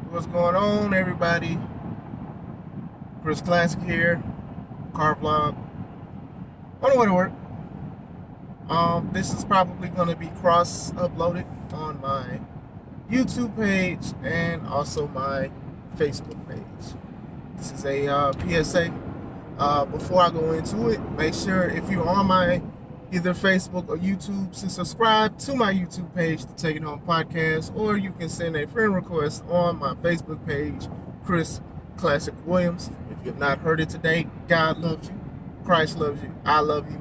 What's going on, everybody? Chris Classic here, car vlog. On the way to work. This is probably going to be cross-uploaded on my YouTube page and also my Facebook page. This is a PSA. Before I go into it, make sure if you're on my either Facebook or YouTube to subscribe to my YouTube page to Take It Home Podcast, or you can send a friend request on my Facebook page, Chris Classic Williams. If you've not heard it today, God loves you, Christ loves you, I love you.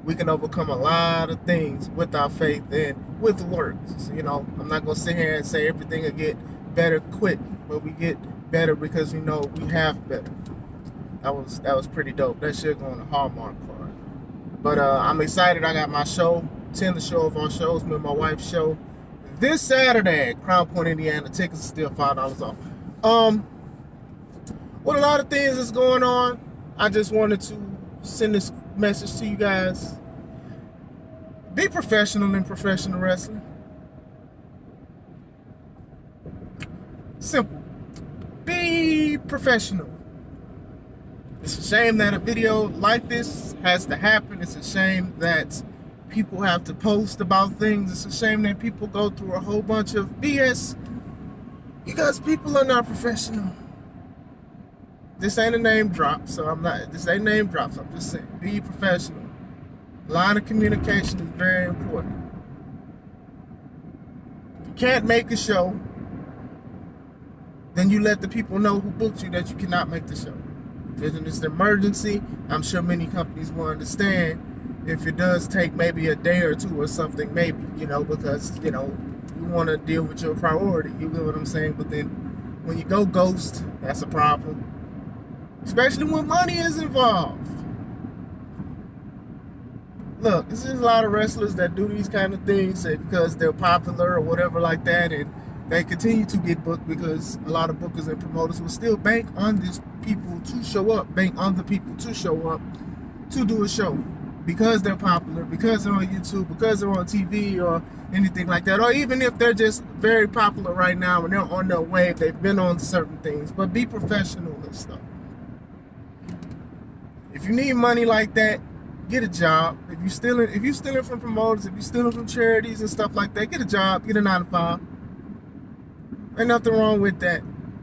We can overcome a lot of things with our faith and with works. So, I'm not going to sit here and say everything will get better quick, but we get better because we know we have better. That was pretty dope. That shit go on a Hallmark card. But I'm excited. I got my show, 10 the show of our shows, me and my wife's show, this Saturday at Crown Point, Indiana. Tickets are still $5 off. With a lot of things that's going on, I just wanted to send this message to you guys. Be professional in professional wrestling. Simple. Be professional. It's a shame that a video like this has to happen. It's a shame that people have to post about things. It's a shame that people go through a whole bunch of BS because people are not professional. This ain't a name drop, this ain't name drops. I'm just saying, be professional. Line of communication is very important. If you can't make a show, then you let the people know who booked you that you cannot make the show. If it's an emergency, I'm sure many companies will understand. If it does take maybe a day or two or something, maybe, because, you want to deal with your priority. You get what I'm saying? But then when you go ghost, that's a problem. Especially when money is involved. Look, there's a lot of wrestlers that do these kind of things because they're popular or whatever like that, and they continue to get booked because a lot of bookers and promoters will still bank on these people to show up, bank on the people to show up to do a show because they're popular, because they're on YouTube, because they're on TV or anything like that, or even if they're just very popular right now and they're on their wave, they've been on certain things. But be professional and stuff. If you need money like that, get a job. If you're stealing from promoters, if you're stealing from charities and stuff like that, get a job, get a 9-to-5. Ain't nothing wrong with that.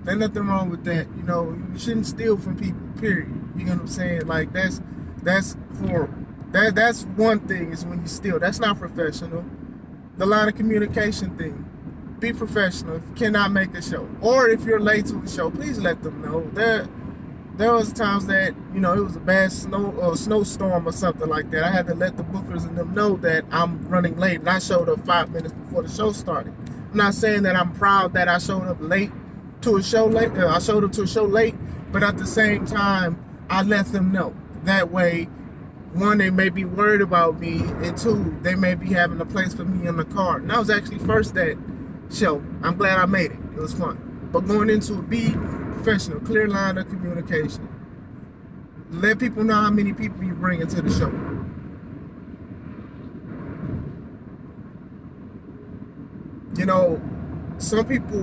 Ain't nothing wrong with that. You shouldn't steal from people, period. You know what I'm saying? Like, that's horrible. That's one thing, is when you steal. That's not professional. The line of communication thing. Be professional. If you cannot make a show, or if you're late to a show, please let them know. There was times that, it was a bad snowstorm or something like that. I had to let the bookers and them know that I'm running late, and I showed up 5 minutes before the show started. I'm not saying that I'm proud that I showed up late to a show late. I showed up to a show late, but at the same time, I let them know. That way, one, they may be worried about me, and two, they may be having a place for me in the car. And I was actually first that show. I'm glad I made it. It was fun. But going into it, be professional, clear line of communication. Let people know how many people you bring into the show. Some people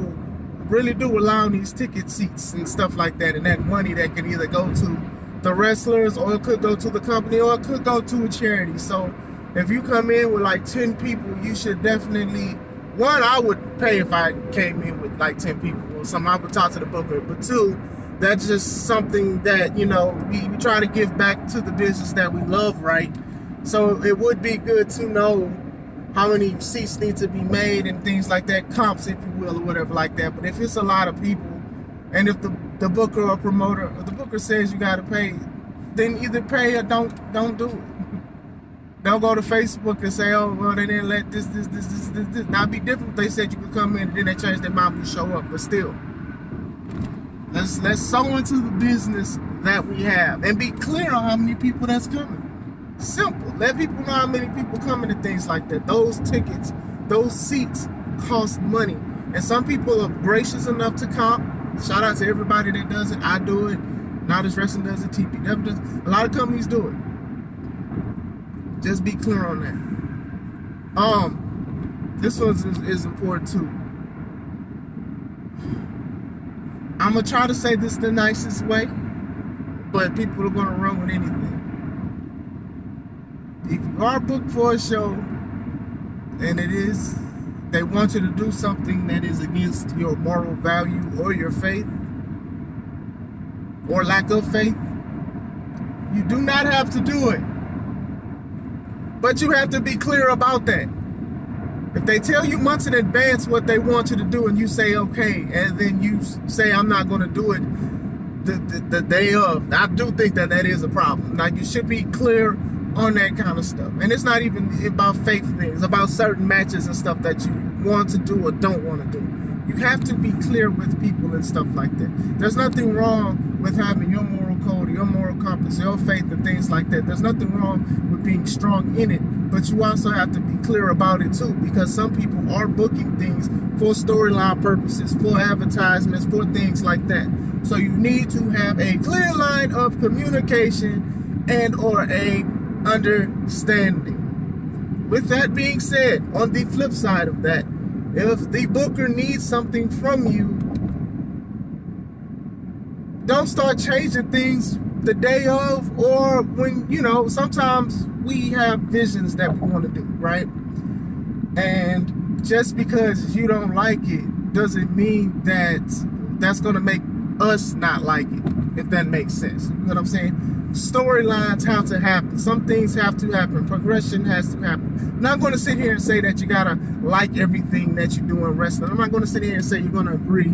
really do rely on these ticket seats and stuff like that, and that money that can either go to the wrestlers, or it could go to the company, or it could go to a charity. So if you come in with like 10 people, you should definitely, one, I would pay if I came in with like 10 people or something. I would talk to the booker. But two, that's just something that, we try to give back to the business that we love, right? So it would be good to know how many seats need to be made and things like that, comps, if you will, or whatever like that. But if it's a lot of people, and if the booker or promoter, or the booker says you got to pay, then either pay or don't do it. Don't go to Facebook and say, oh, well, they didn't let this. Now, it'd be different if they said you could come in and then they changed their mind and show up. But still, let's sow into the business that we have and be clear on how many people that's coming. Simple. Let people know how many people coming to things like that. Those tickets, those seats cost money. And some people are gracious enough to comp. Shout out to everybody that does it. I do it. Knowledge Wrestling does it. TPW does it. A lot of companies do it. Just be clear on that. This one is important too. I'm going to try to say this the nicest way, but people are going to run with anything. If you are booked for a show and they want you to do something that is against your moral value or your faith or lack of faith, you do not have to do it. But you have to be clear about that. If they tell you months in advance what they want you to do and you say okay, and then you say I'm not going to do it the day of, I do think that is a problem. Now, you should be clear on that kind of stuff. And it's not even about faith things, about certain matches and stuff that you want to do or don't want to do. You have to be clear with people and stuff like that. There's nothing wrong with having your moral code, your moral compass, your faith and things like that. There's nothing wrong with being strong in it, but you also have to be clear about it too, because some people are booking things for storyline purposes, for advertisements, for things like that. So you need to have a clear line of communication and or a understanding. With that being said, on the flip side of that, if the booker needs something from you, don't start changing things the day of, or when, sometimes we have visions that we want to do, right? And just because you don't like it doesn't mean that that's going to make us not like it, if that makes sense. You know what I'm saying? Storylines have to happen. Some things have to happen. Progression has to happen. I'm not going to sit here and say that you got to like everything that you do in wrestling. I'm not going to sit here and say you're going to agree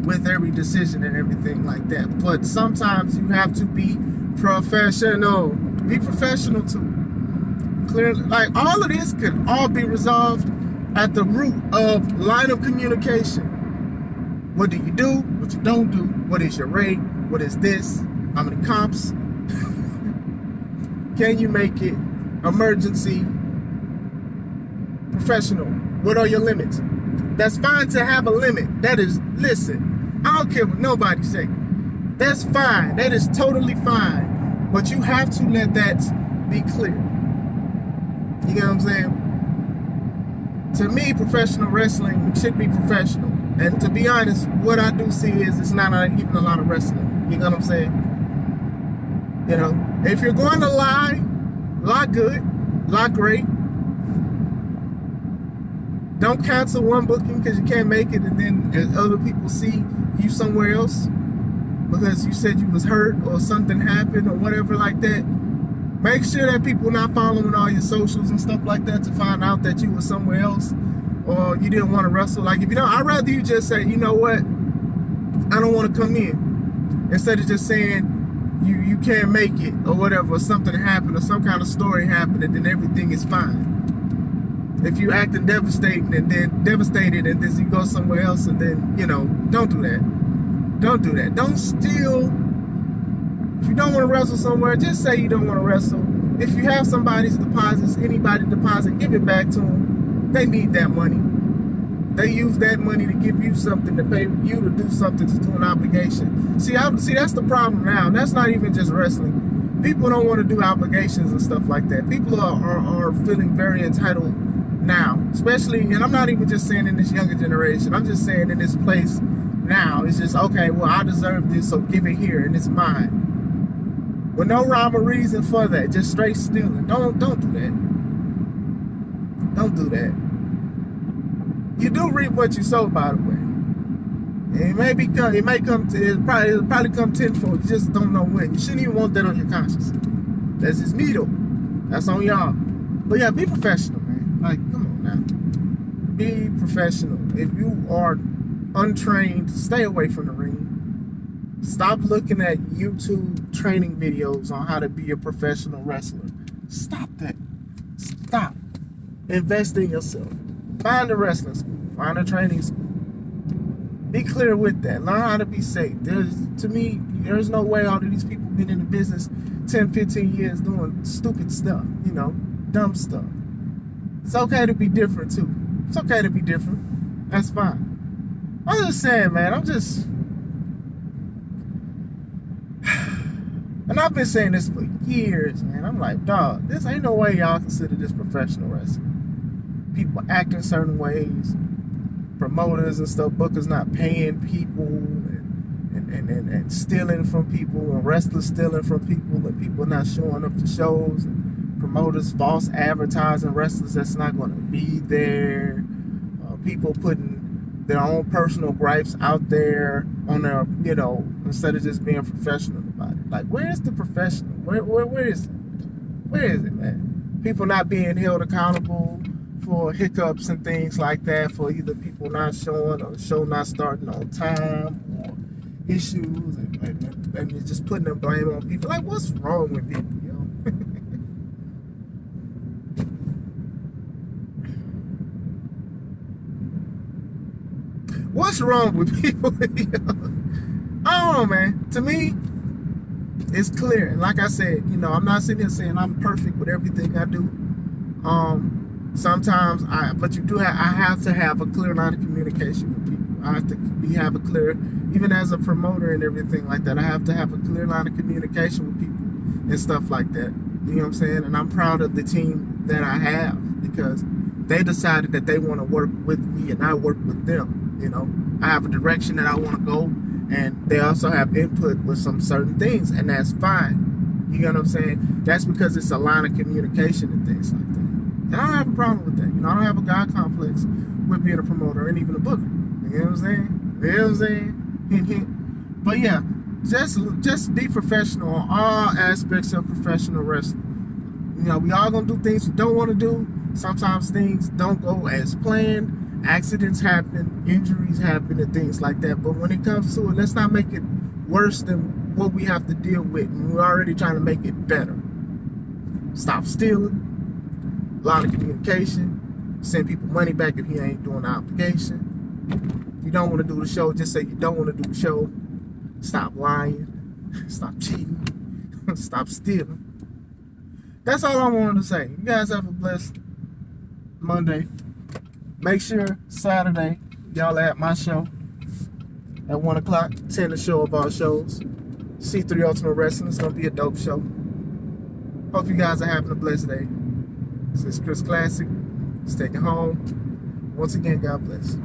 with every decision and everything like that. But sometimes you have to be professional. Be professional too. Clearly, like, all of this could all be resolved at the root of line of communication. What do you do? What you don't do? What is your rate? What is this? How many comps? Can you make it? Emergency. Professional. What are your limits? That's fine to have a limit. That is, listen, I don't care what nobody say. That's fine. That is totally fine. But you have to let that be clear. You get what I'm saying? To me, professional wrestling should be professional. And to be honest, what I do see is it's not even a lot of wrestling. You know what I'm saying? If you're going to lie good, lie great. Don't cancel one booking because you can't make it, and then other people see you somewhere else because you said you was hurt or something happened or whatever like that. Make sure that people not following all your socials and stuff like that to find out that you were somewhere else or you didn't want to wrestle. Like, if you don't, I'd rather you just say, you know what, I don't want to come in, instead of just saying you can't make it or whatever, or something happened or some kind of story happened and then everything is fine. If you acting devastated and then you go somewhere else and then, don't do that. Don't do that. Don't steal. If you don't want to wrestle somewhere, just say you don't want to wrestle. If you have somebody's deposits, anybody deposit, give it back to them. They need that money. They use that money to give you something, to pay you to do something, to do an obligation. See, that's the problem now. That's not even just wrestling. People don't want to do obligations and stuff like that. People are feeling very entitled now, especially, and I'm not even just saying in this younger generation, I'm just saying in this place now. It's just, okay, well, I deserve this, so give it here, and it's mine. With no rhyme or reason for that, just straight stealing. Don't do that. Don't do that. You do reap what you sow, by the way. It'll probably come tenfold. You just don't know when. You shouldn't even want that on your conscience. That's just me though. That's on y'all. But yeah, be professional, man. Like, come on now. Be professional. If you are untrained, stay away from the ring. Stop looking at YouTube training videos on how to be a professional wrestler. Stop that. Stop. Invest in yourself. Find a wrestling school. Find a training school. Be clear with that. Learn how to be safe. To me, there's no way all of these people been in the business 10, 15 years doing stupid stuff, dumb stuff. It's okay to be different too. It's okay to be different. That's fine. I'm just saying, man, and I've been saying this for years, man. I'm like, dog, this ain't no way y'all consider this professional wrestling. People acting certain ways, promoters and stuff, bookers not paying people, and stealing from people, and wrestlers stealing from people, and people not showing up to shows, and promoters false advertising wrestlers that's not going to be there, people putting their own personal gripes out there on their, instead of just being professional about it. Like, where is the professional? Where is it? Where is it, man? People not being held accountable for hiccups and things like that, for either people not showing or the show not starting on time, or issues, and just putting the blame on people. Like, what's wrong with people, yo? What's wrong with people? I don't know, man. To me, it's clear. And like I said, I'm not sitting here saying I'm perfect with everything I do. Sometimes I have to have a clear line of communication with people. I have to have a clear, even as a promoter and everything like that, I have to have a clear line of communication with people and stuff like that. You know what I'm saying? And I'm proud of the team that I have, because they decided that they want to work with me and I work with them. I have a direction that I want to go, and they also have input with some certain things, and that's fine. You know what I'm saying? That's because it's a line of communication and things like that. And I don't have a problem with that. I don't have a God complex with being a promoter and even a booker. You know what I'm saying? You know what I'm saying? Hint, hint. But yeah, just be professional on all aspects of professional wrestling. We all gonna do things we don't want to do. Sometimes things don't go as planned. Accidents happen, injuries happen, and things like that. But when it comes to it, let's not make it worse than what we have to deal with. And we're already trying to make it better. Stop stealing. A lot of communication. Send people money back if you ain't doing the obligation. If you don't want to do the show, just say you don't want to do the show. Stop lying. Stop cheating. Stop stealing. That's all I wanted to say. You guys have a blessed Monday. Make sure Saturday, y'all at my show at 1 o'clock, 10 the show of our shows. C3 Ultimate Wrestling. It's going to be a dope show. Hope you guys are having a blessed day. This is Chris Classic. Let's take it home. Once again, God bless.